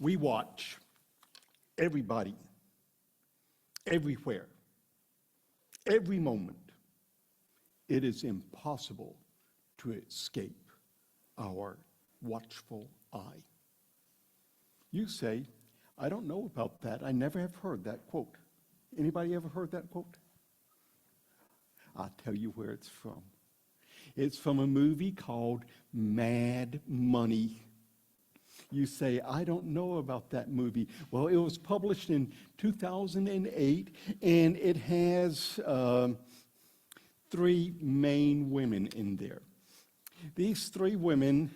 We watch everybody, everywhere, every moment. It is impossible to escape our watchful eye. You say, I don't know about that. I never have heard that quote. Anybody ever heard that quote? I'll tell you where it's from. It's from a movie called Mad Money. You say, I don't know about that movie. Well, it was published in 2008, and it has three main women in there. These three women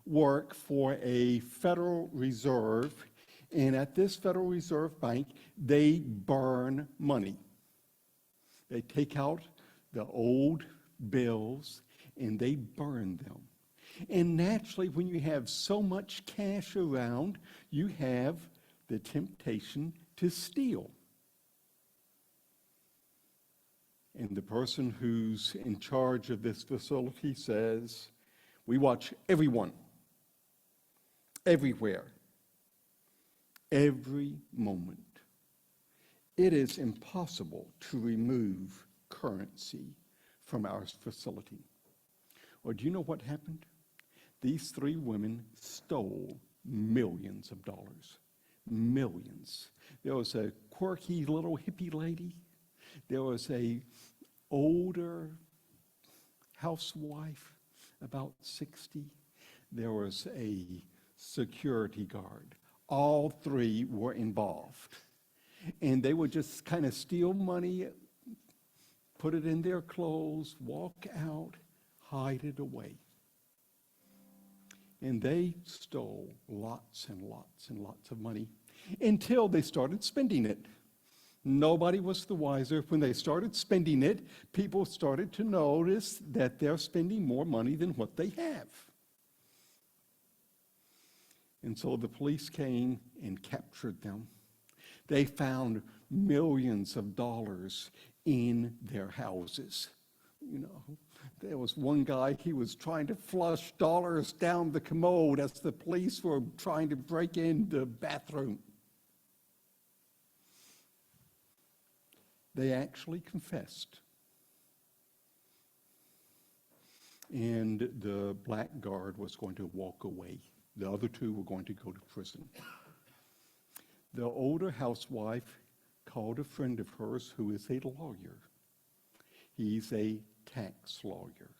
work for a Federal Reserve, and at this Federal Reserve Bank, they burn money. They take out the old bills and they burn them. And naturally, when you have so much cash around, you have the temptation to steal. And the person who's in charge of this facility says, we watch everyone, everywhere, every moment. It is impossible to remove currency from our facility. Or do you know what happened? These three women stole millions of dollars. Millions. There was a quirky little hippie lady. There was a older housewife, about 60. There was a security guard. All three were involved. And they would just kind of steal money, put it in their clothes, walk out, hide it away. And they stole lots and lots and lots of money until they started spending it. Nobody was the wiser. When they started spending it, people started to notice that they're spending more money than what they have. And so the police came and captured them. They found millions of dollars in their houses. You know, there was one guy, he was trying to flush dollars down the commode as the police were trying to break in the bathroom. They actually confessed. And the blackguard was going to walk away. The other two were going to go to prison. The older housewife called a friend of hers who is a lawyer. He's a tax lawyer.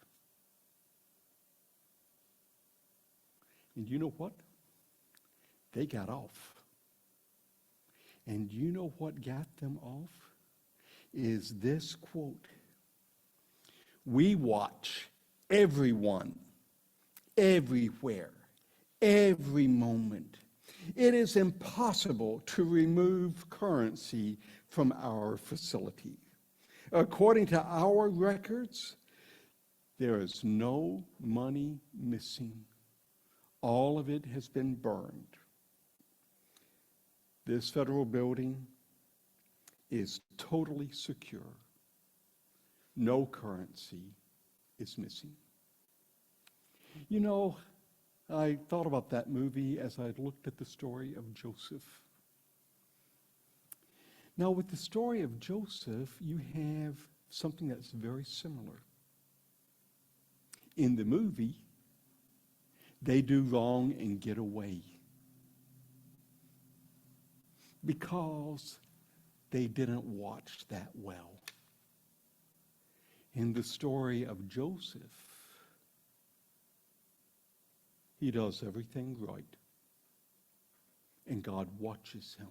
And you know what? They got off. And you know what got them off? Is this quote. We watch everyone, everywhere, every moment. It is impossible to remove currency from our facility. According to our records, there is no money missing. All of it has been burned. This federal building is totally secure. No currency is missing. You know, I thought about that movie as I looked at the story of Joseph. Now, with the story of Joseph, you have something that's very similar. In the movie, they do wrong and get away because they didn't watch that well. In the story of Joseph, he does everything right, and God watches him.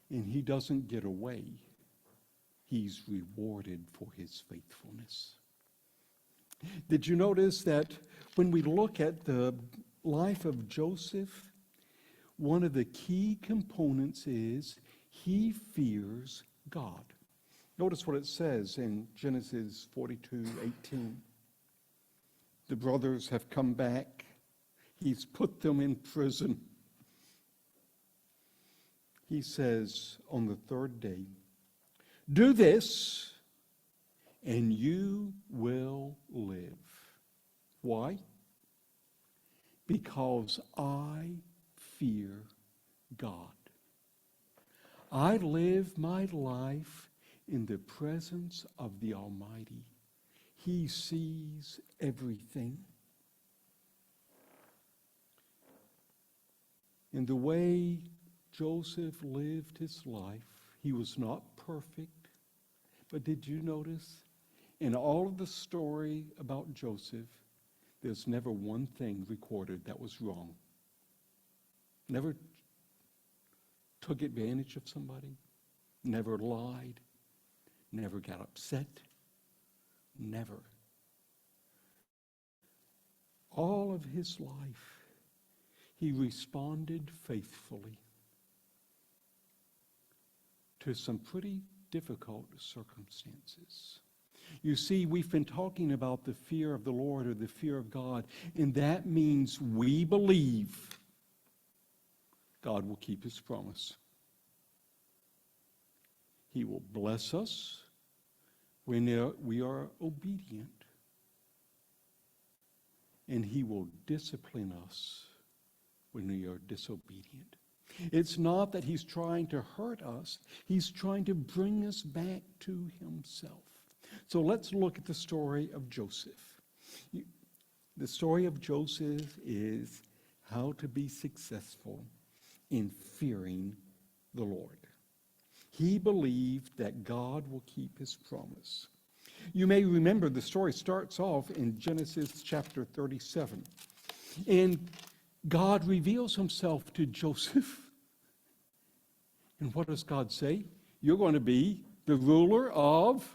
And he doesn't get away. He's rewarded for his faithfulness. Did you notice that when we look at the life of Joseph, one of the key components is he fears God. Notice what it says in Genesis 42:18. The brothers have come back. He's put them in prison. He says on the third day, do this and you will live. Why? because I fear God. I live my life in the presence of the Almighty. He sees everything. In the way Joseph lived his life, he was not perfect. But did you notice? In all of the story about Joseph, there's never one thing recorded that was wrong. Never took advantage of somebody, never lied, never got upset, never. All of his life, he responded faithfully to some pretty difficult circumstances. You see, we've been talking about the fear of the Lord or the fear of God, and that means we believe God will keep his promise. He will bless us when we are obedient, and he will discipline us when we are disobedient. It's not that he's trying to hurt us. He's trying to bring us back to himself. So let's look at the story of Joseph. The story of Joseph is how to be successful in fearing the Lord. He believed that God will keep his promise. You may remember the story starts off in Genesis chapter 37. And God reveals himself to Joseph. And what does God say? You're going to be the ruler of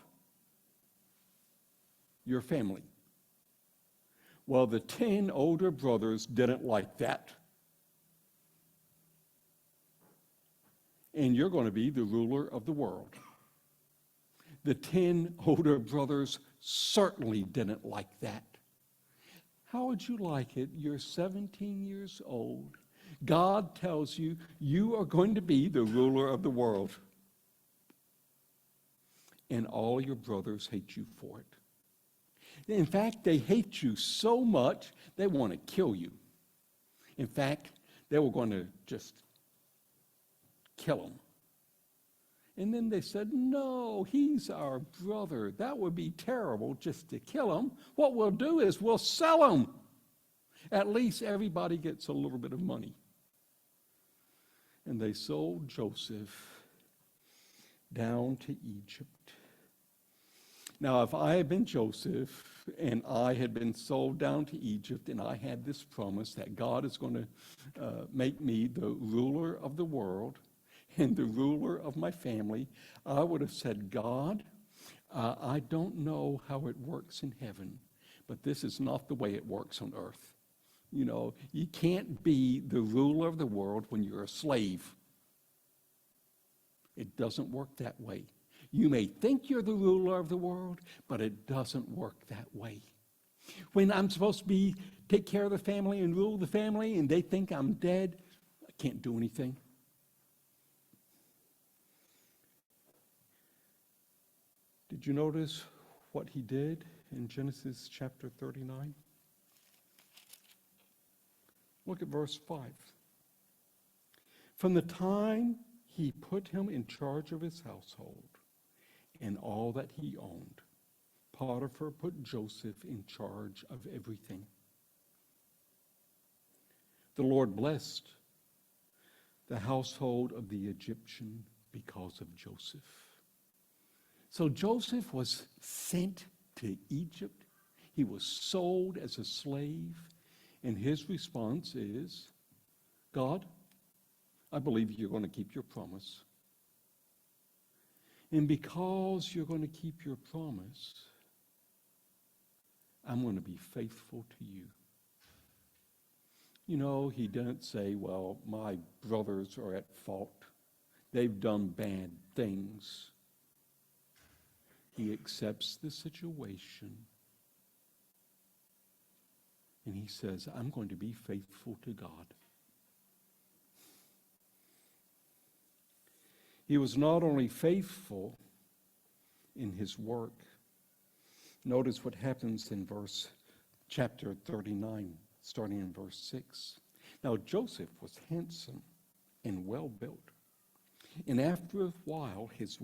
your family. Well, the 10 older brothers didn't like that. And you're going to be the ruler of the world. The 10 older brothers certainly didn't like that. How would you like it? You're 17 years old. God tells you, you are going to be the ruler of the world. And all your brothers hate you for it. In fact, they hate you so much, they want to kill you. In fact, they were going to just kill him. And then they said, no, he's our brother. That would be terrible just to kill him. What we'll do is we'll sell him. At least everybody gets a little bit of money. And they sold Joseph down to Egypt. Now, if I had been Joseph and I had been sold down to Egypt and I had this promise that God is going to make me the ruler of the world and the ruler of my family, I would have said, God, I don't know how it works in heaven, but this is not the way it works on earth. You know, you can't be the ruler of the world when you're a slave. It doesn't work that way. You may think you're the ruler of the world, but it doesn't work that way. When I'm supposed to take care of the family and rule the family, and they think I'm dead, I can't do anything. Did you notice what he did in Genesis chapter 39? Look at verse 5. From the time he put him in charge of his household and all that he owned, Potiphar put Joseph in charge of everything. The Lord blessed the household of the Egyptian because of Joseph. So Joseph was sent to Egypt. He was sold as a slave. And his response is, God, I believe you're going to keep your promise. And because you're going to keep your promise, I'm going to be faithful to you. You know, he didn't say, well, my brothers are at fault. They've done bad things. He accepts the situation. And he says, I'm going to be faithful to God. He was not only faithful in his work. Notice what happens in chapter 39. starting in verse 6. Now Joseph was handsome and well built. And after a while, his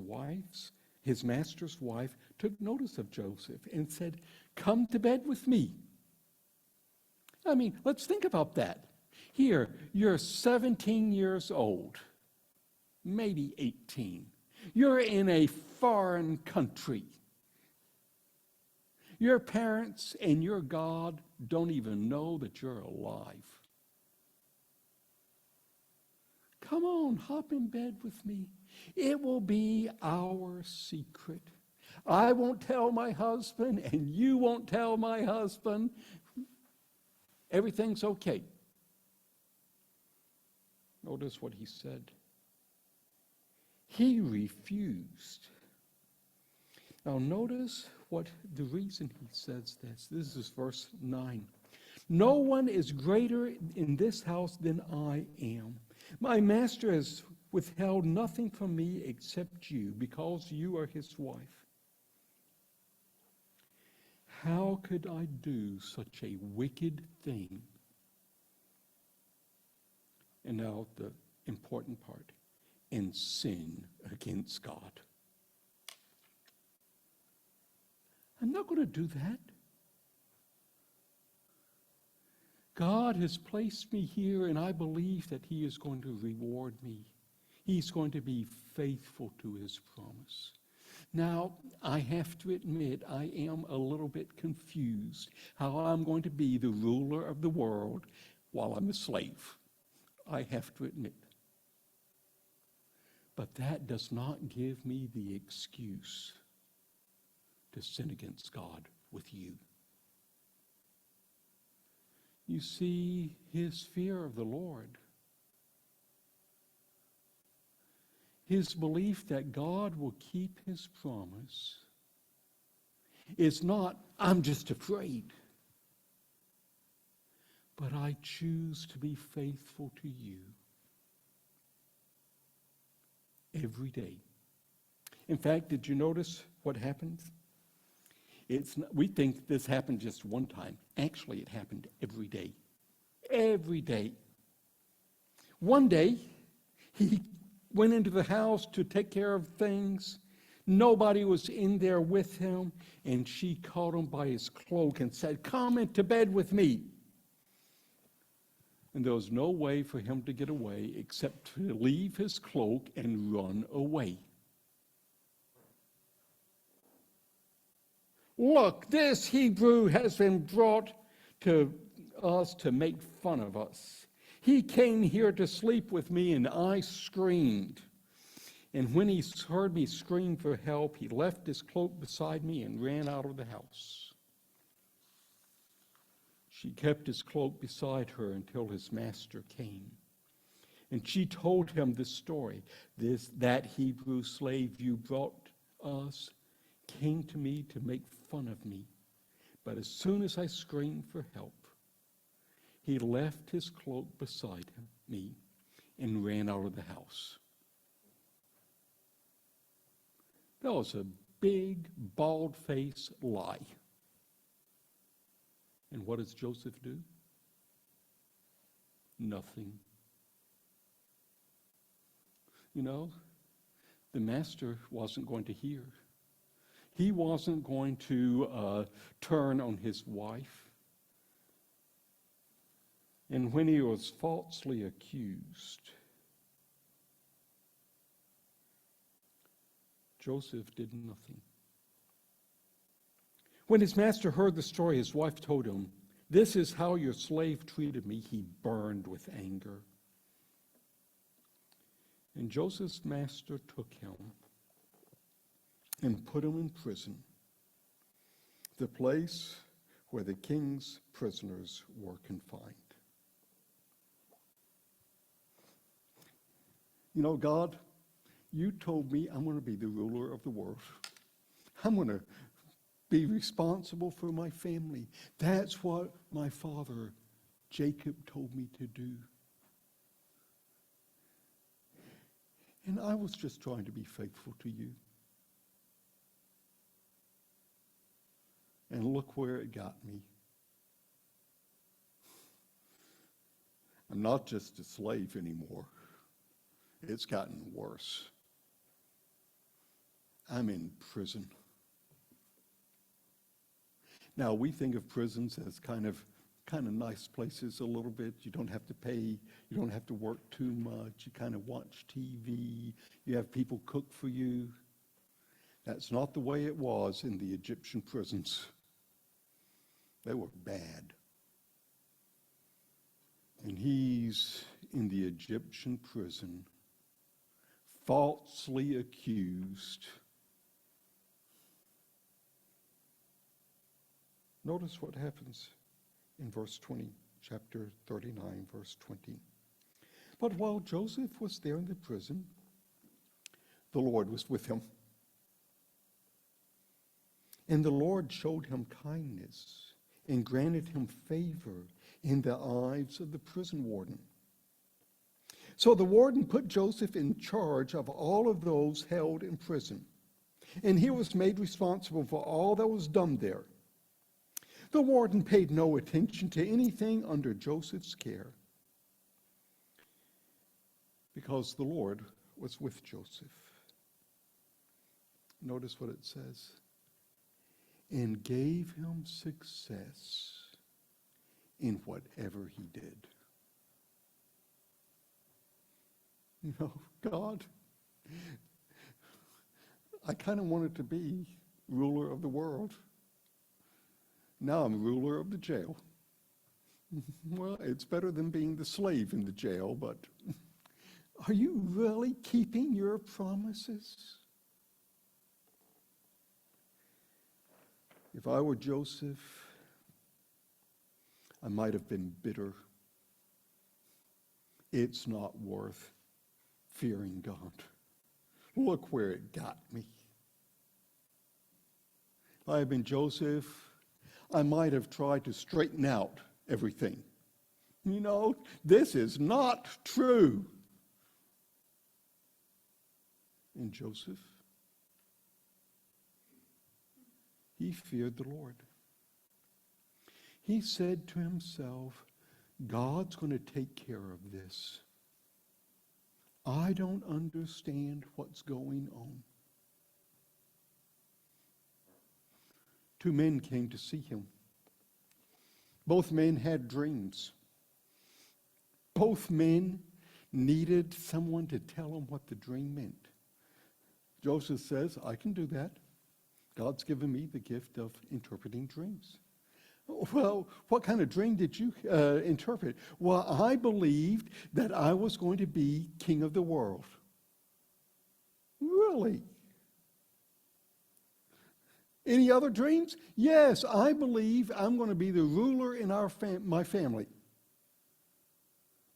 master's wife took notice of Joseph and said, "Come to bed with me." I mean, let's think about that. Here, you're 17 years old, maybe 18. You're in a foreign country. Your parents and your God don't even know that you're alive. Come on, hop in bed with me. It will be our secret. I won't tell my husband, and you won't tell my husband. Everything's okay. Notice what he said. He refused. Now notice what the reason he says this. This is verse 9. No one is greater in this house than I am. My master has withheld nothing from me except you, because you are his wife. How could I do such a wicked thing? And now the important part, and sin against God. I'm not going to do that. God has placed me here, and I believe that he is going to reward me. He's going to be faithful to his promise. Now, I have to admit, I am a little bit confused how I'm going to be the ruler of the world while I'm a slave. I have to admit. But that does not give me the excuse to sin against God with you. You see, his fear of the Lord, his belief that God will keep his promise, is not, I'm just afraid, but I choose to be faithful to you every day. In fact, did you notice what happens? We think this happened just one time. Actually, it happened every day. Every day. One day, he went into the house to take care of things. Nobody was in there with him, and she caught him by his cloak and said, "Come into bed with me." And there was no way for him to get away except to leave his cloak and run away. Look, this Hebrew has been brought to us to make fun of us. He came here to sleep with me, and I screamed. And when he heard me scream for help, he left his cloak beside me and ran out of the house. She kept his cloak beside her until his master came. And she told him this story. That Hebrew slave you brought us came to me to make fun of me. But as soon as I screamed for help, he left his cloak beside me and ran out of the house. That was a big, bald-faced lie. And what does Joseph do? Nothing. You know, the master wasn't going to hear. He wasn't going to turn on his wife. And when he was falsely accused, Joseph did nothing. When his master heard the story, his wife told him, "This is how your slave treated me." He burned with anger. And Joseph's master took him and put him in prison, the place where the king's prisoners were confined. You know, God, you told me I'm going to be the ruler of the world. I'm going to be responsible for my family. That's what my father Jacob told me to do. And I was just trying to be faithful to you. And look where it got me. I'm not just a slave anymore. It's gotten worse. I'm in prison. Now, we think of prisons as kind of nice places a little bit. You don't have to pay. You don't have to work too much. You kind of watch TV. You have people cook for you. That's not the way it was in the Egyptian prisons. They were bad. And he's in the Egyptian prison, falsely accused. Notice what happens in verse 20, chapter 39, verse 20. But while Joseph was there in the prison, the Lord was with him. And the Lord showed him kindness and granted him favor in the eyes of the prison warden. So the warden put Joseph in charge of all of those held in prison, and he was made responsible for all that was done there. The warden paid no attention to anything under Joseph's care, because the Lord was with Joseph. Notice what it says. And gave him success in whatever he did. You know, God, I kind of wanted to be ruler of the world. Now I'm ruler of the jail. Well, it's better than being the slave in the jail, but are you really keeping your promises? If I were Joseph, I might have been bitter. It's not worth fearing God. Look where it got me. If I had been Joseph, I might have tried to straighten out everything. You know, this is not true. And Joseph, he feared the Lord. He said to himself, God's going to take care of this. I don't understand what's going on. Two men came to see him. Both men had dreams. Both men needed someone to tell them what the dream meant. Joseph says, I can do that. God's given me the gift of interpreting dreams. Well, what kind of dream did you interpret? Well, I believed that I was going to be king of the world. Really? Any other dreams? Yes, I believe I'm going to be the ruler in my family.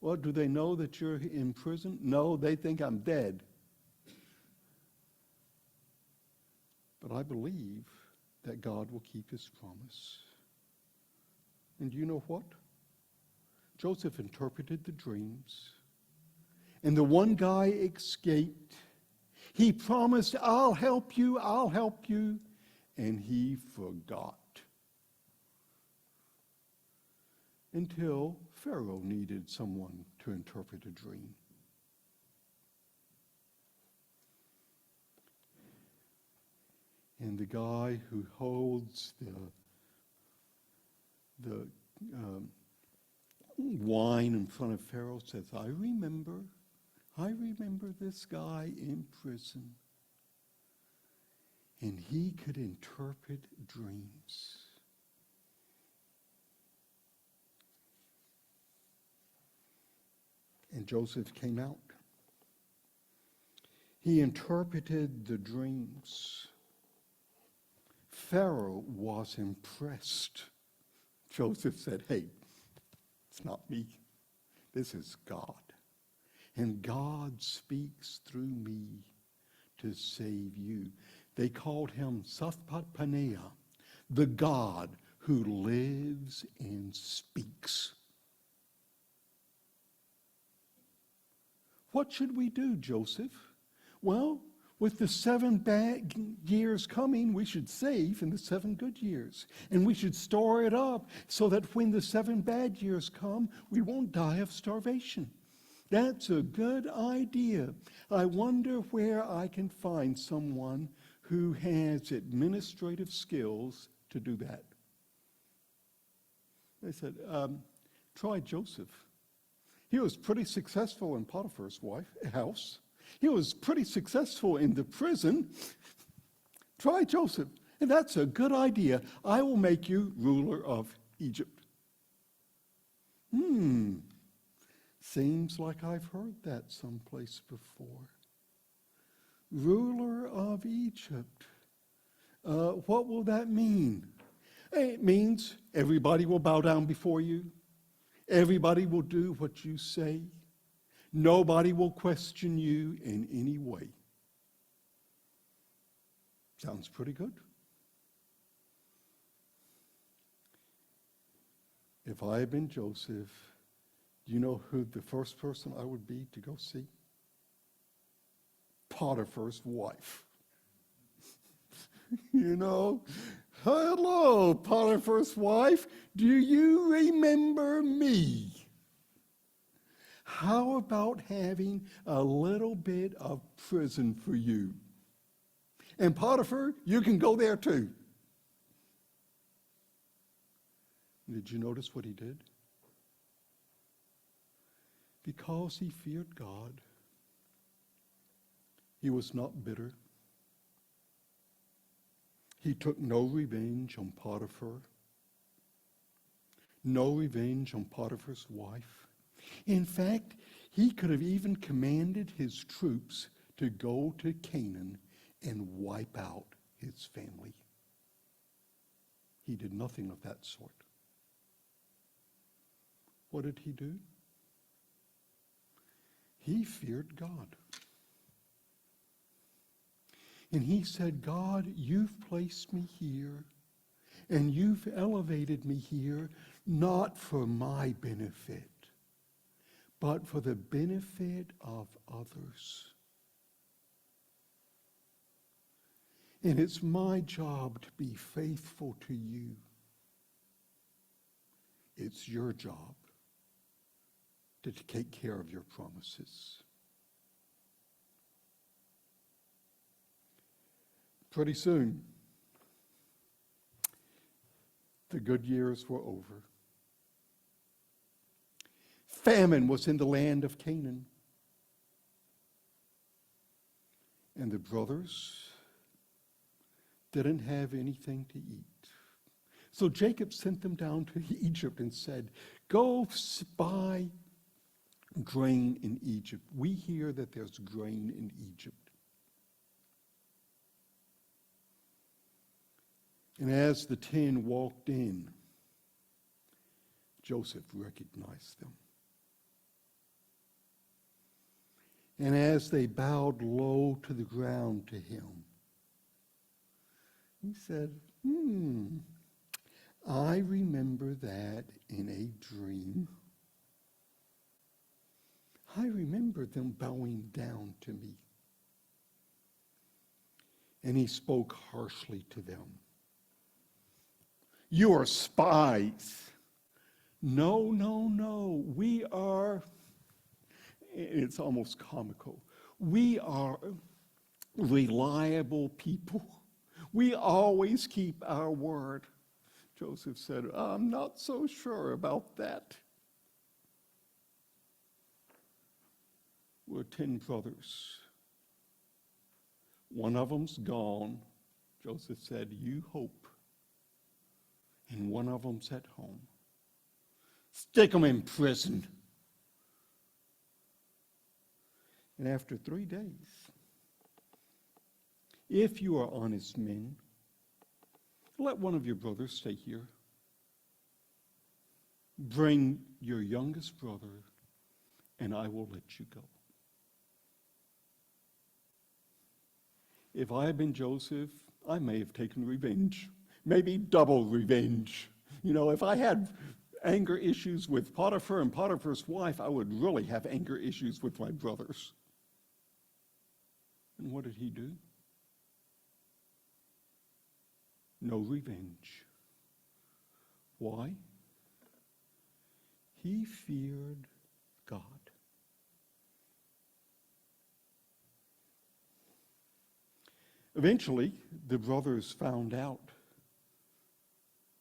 Well, do they know that you're in prison? No, they think I'm dead. But I believe that God will keep his promise. And do you know what? Joseph interpreted the dreams, and the one guy escaped. He promised, I'll help you, and he forgot. Until Pharaoh needed someone to interpret a dream. And the guy who holds the wine in front of Pharaoh says, I remember this guy in prison. And he could interpret dreams. And Joseph came out. He interpreted the dreams. Pharaoh was impressed. Joseph said, hey, it's not me. This is God. And God speaks through me to save you. They called him Safpat Paneah, the God who lives and speaks. What should we do, Joseph? Well, with the 7 bad years coming, we should save in the 7 good years. And we should store it up so that when the 7 bad years come, we won't die of starvation. That's a good idea. I wonder where I can find someone who has administrative skills to do that. They said, try Joseph. He was pretty successful in Potiphar's house. He was pretty successful in the prison. Try Joseph. And that's a good idea. I will make you ruler of Egypt. Seems like I've heard that someplace before. Ruler of Egypt. What will that mean? It means everybody will bow down before you. Everybody will do what you say. Nobody will question you in any way. Sounds pretty good. If I had been Joseph, do you know who the first person I would be to go see? Potiphar's wife. You know, hello, Potiphar's wife. Do you remember me? How about having a little bit of prison for you? And Potiphar, you can go there too. Did you notice what he did? Because he feared God, he was not bitter. He took no revenge on Potiphar, no revenge on Potiphar's wife. In fact, he could have even commanded his troops to go to Canaan and wipe out his family. He did nothing of that sort. What did he do? He feared God. And he said, God, you've placed me here, and you've elevated me here, not for my benefit, but for the benefit of others. And it's my job to be faithful to you. It's your job to take care of your promises. Pretty soon, the good years were over. Famine was in the land of Canaan. And the brothers didn't have anything to eat. So Jacob sent them down to Egypt and said, go buy grain in Egypt. We hear that there's grain in Egypt. And as the 10 walked in, Joseph recognized them. And as they bowed low to the ground to him, he said, I remember that in a dream. I remember them bowing down to me. And he spoke harshly to them. You are spies. No, no, no. We are, it's almost comical. We are reliable people. We always keep our word. Joseph said, I'm not so sure about that. We're 10 brothers. One of them's gone. Joseph said, you hope. And one of them's at home. Stick them in prison. And after 3 days, if you are honest men, let one of your brothers stay here. Bring your youngest brother, and I will let you go. If I had been Joseph, I may have taken revenge. Maybe double revenge. You know, if I had anger issues with Potiphar and Potiphar's wife, I would really have anger issues with my brothers. And what did he do? No revenge. Why? He feared God. Eventually, the brothers found out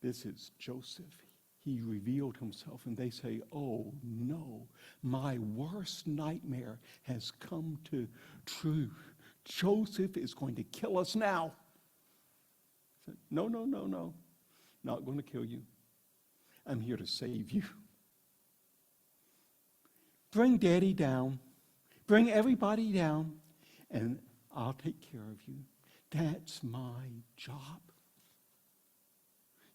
this is Joseph. He revealed himself, and they say, "Oh no, my worst nightmare has come to true. Joseph is going to kill us now." I said, no, not going to kill you. I'm here to save you. Bring Daddy down. Bring everybody down, and I'll take care of you. That's my job.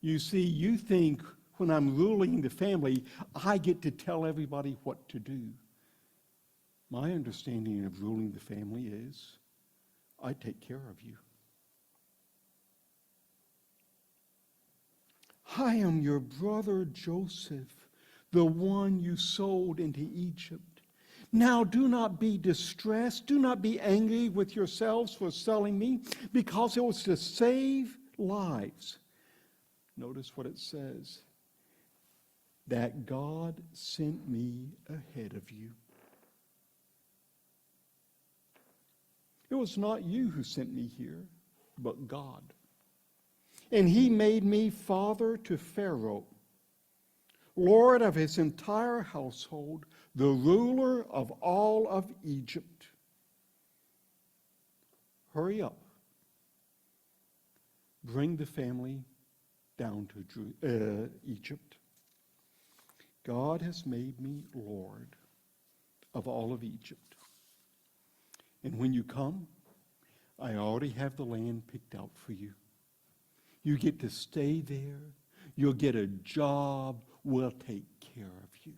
You see, you think when I'm ruling the family, I get to tell everybody what to do. My understanding of ruling the family is I take care of you. I am your brother Joseph, the one you sold into Egypt. Now do not be distressed. Do not be angry with yourselves for selling me, because it was to save lives. Notice what it says. That God sent me ahead of you. It was not you who sent me here, but God. And he made me father to Pharaoh, Lord of his entire household, the ruler of all of Egypt. Hurry up. Bring the family down to Egypt. God has made me Lord of all of Egypt. And when you come, I already have the land picked out for you. You get to stay there. You'll get a job. We'll take care of you.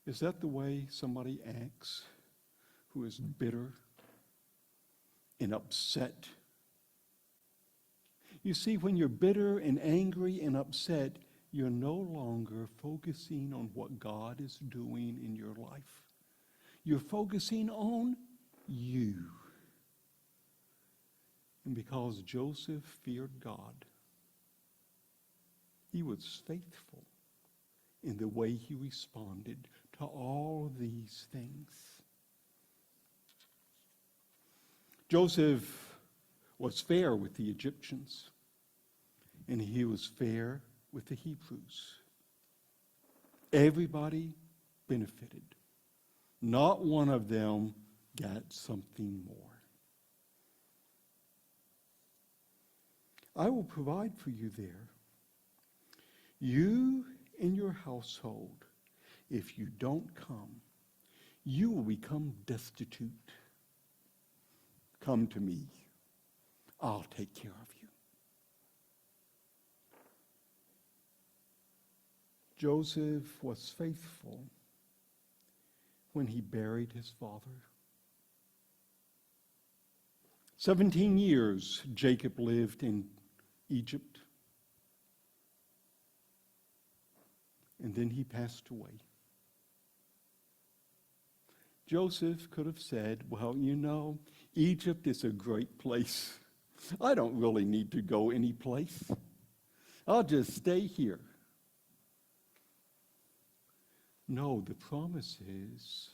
Is that the way somebody acts who is bitter and upset? You see, when you're bitter and angry and upset, you're no longer focusing on what God is doing in your life. You're focusing on you. And because Joseph feared God, he was faithful in the way he responded to all these things. Joseph was fair with the Egyptians, and he was fair with the Hebrews. Everybody benefited. Not one of them got something more. I will provide for you there. You and your household, if you don't come, you will become destitute. Come to me. I'll take care of you. Joseph was faithful when he buried his father. 17 years Jacob lived in Egypt, and then he passed away. Joseph could have said, well, you know, Egypt is a great place. I don't really need to go anyplace. I'll just stay here. No, the promise is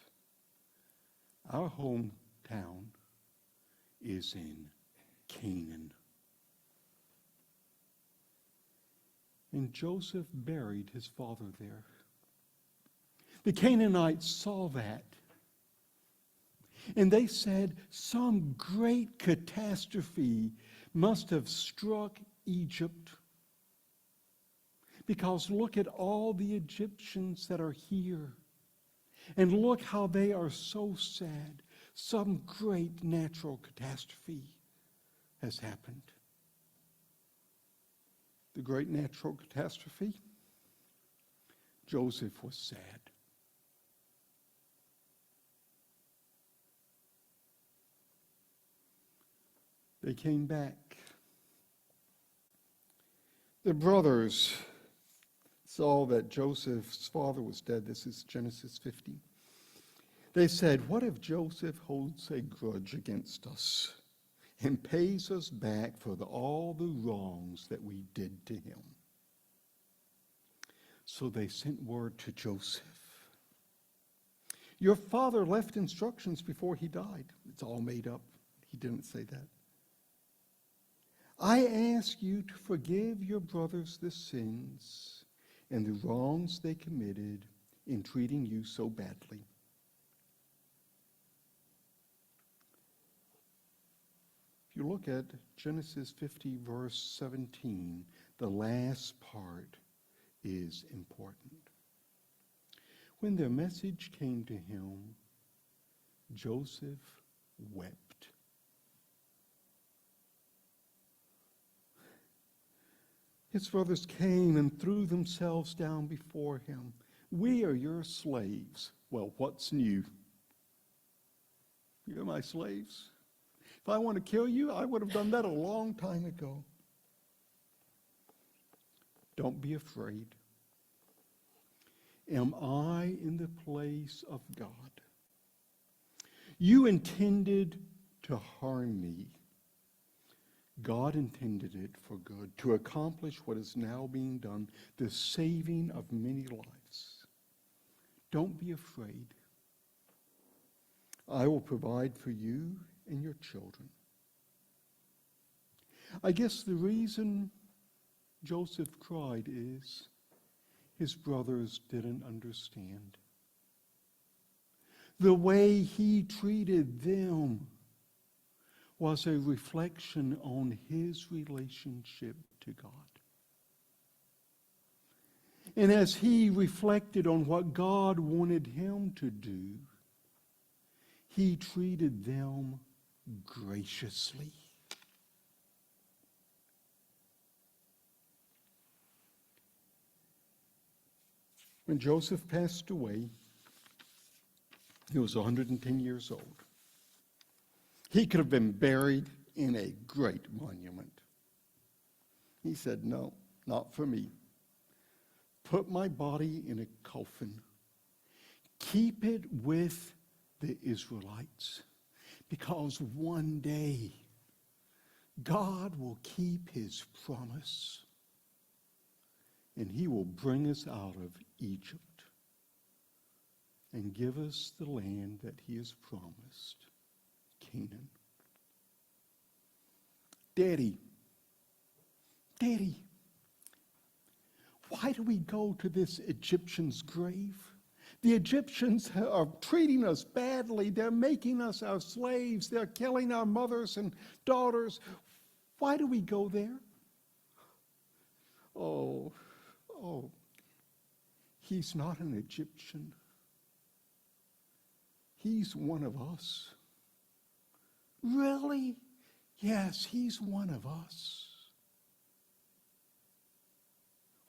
our hometown is in Canaan. And Joseph buried his father there. The Canaanites saw that. And they said, some great catastrophe must have struck Egypt. Because look at all the Egyptians that are here. And look how they are so sad. Some great natural catastrophe has happened. The great natural catastrophe? Joseph was sad. They came back. The brothers saw that Joseph's father was dead. This is Genesis 50. They said, what if Joseph holds a grudge against us and pays us back for all the wrongs that we did to him? So they sent word to Joseph. Your father left instructions before he died. It's all made up. He didn't say that. I ask you to forgive your brothers the sins and the wrongs they committed in treating you so badly. If you look at Genesis 50, verse 17, the last part is important. When their message came to him, Joseph wept. His brothers came and threw themselves down before him. We are your slaves. Well, what's new? You're my slaves. If I want to kill you, I would have done that a long time ago. Don't be afraid. Am I in the place of God? You intended to harm me. God intended it for good, to accomplish what is now being done, the saving of many lives. Don't be afraid. I will provide for you and your children. I guess the reason Joseph cried is his brothers didn't understand. The way he treated them was a reflection on his relationship to God. And as he reflected on what God wanted him to do, he treated them graciously. When Joseph passed away, he was 110 years old. He could have been buried in a great monument. He said, no, not for me. Put my body in a coffin. Keep it with the Israelites, because one day God will keep his promise, and he will bring us out of Egypt and give us the land that he has promised, Canaan. Daddy, why do we go to this Egyptian's grave? The Egyptians are treating us badly. They're making us our slaves. They're killing our mothers and daughters. Why do we go there? Oh, he's not an Egyptian. He's one of us. Really? Yes, he's one of us.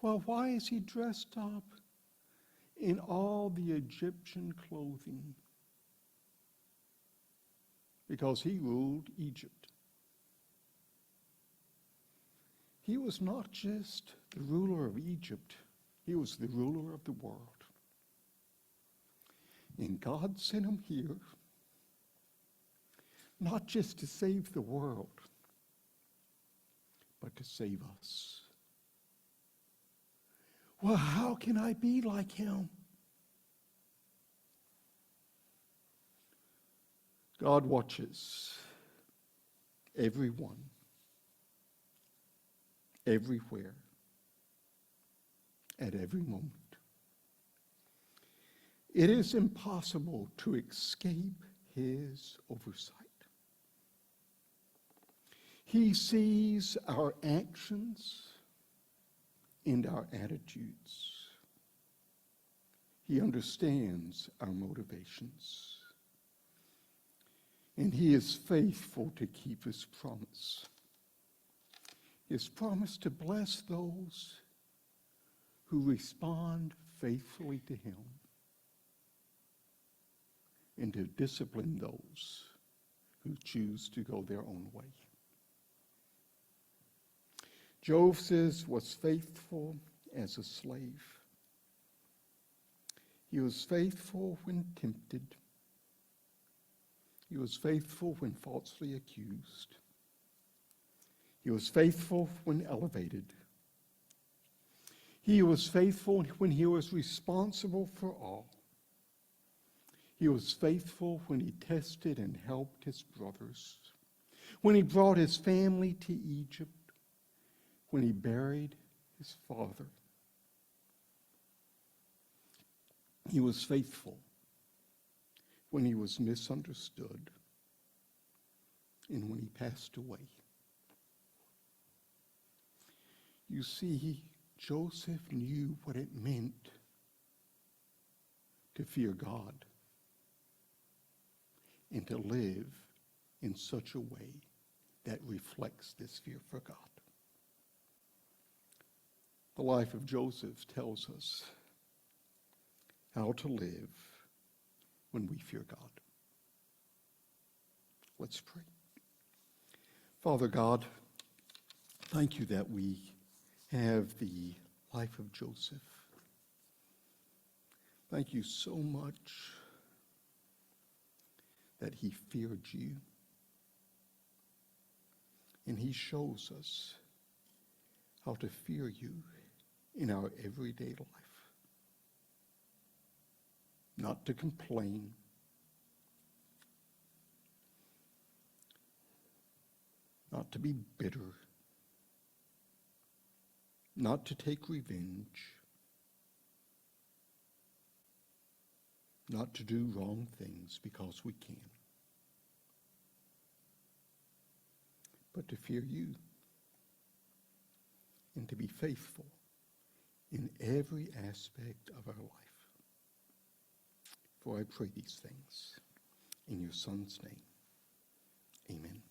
Well, why is he dressed up in all the Egyptian clothing? Because he ruled Egypt. He was not just the ruler of Egypt, he was the ruler of the world. And God sent him here not just to save the world, but to save us. Well, how can I be like him? God watches everyone, everywhere, at every moment. It is impossible to escape his oversight. He sees our actions and our attitudes. He understands our motivations. And he is faithful to keep his promise. His promise to bless those who respond faithfully to him, and to discipline those who choose to go their own way. Joseph was faithful as a slave. He was faithful when tempted. He was faithful when falsely accused. He was faithful when elevated. He was faithful when he was responsible for all. He was faithful when he tested and helped his brothers, when he brought his family to Egypt, when he buried his father. He was faithful when he was misunderstood and when he passed away. You see, Joseph knew what it meant to fear God and to live in such a way that reflects this fear for God. The life of Joseph tells us how to live when we fear God. Let's pray. Father God, thank you that we have the life of Joseph. Thank you so much that he feared you. And he shows us how to fear you in our everyday life. Not to complain, not to be bitter, not to take revenge, not to do wrong things because we can, but to fear you and to be faithful in every aspect of our life. For I pray these things in your Son's name. Amen.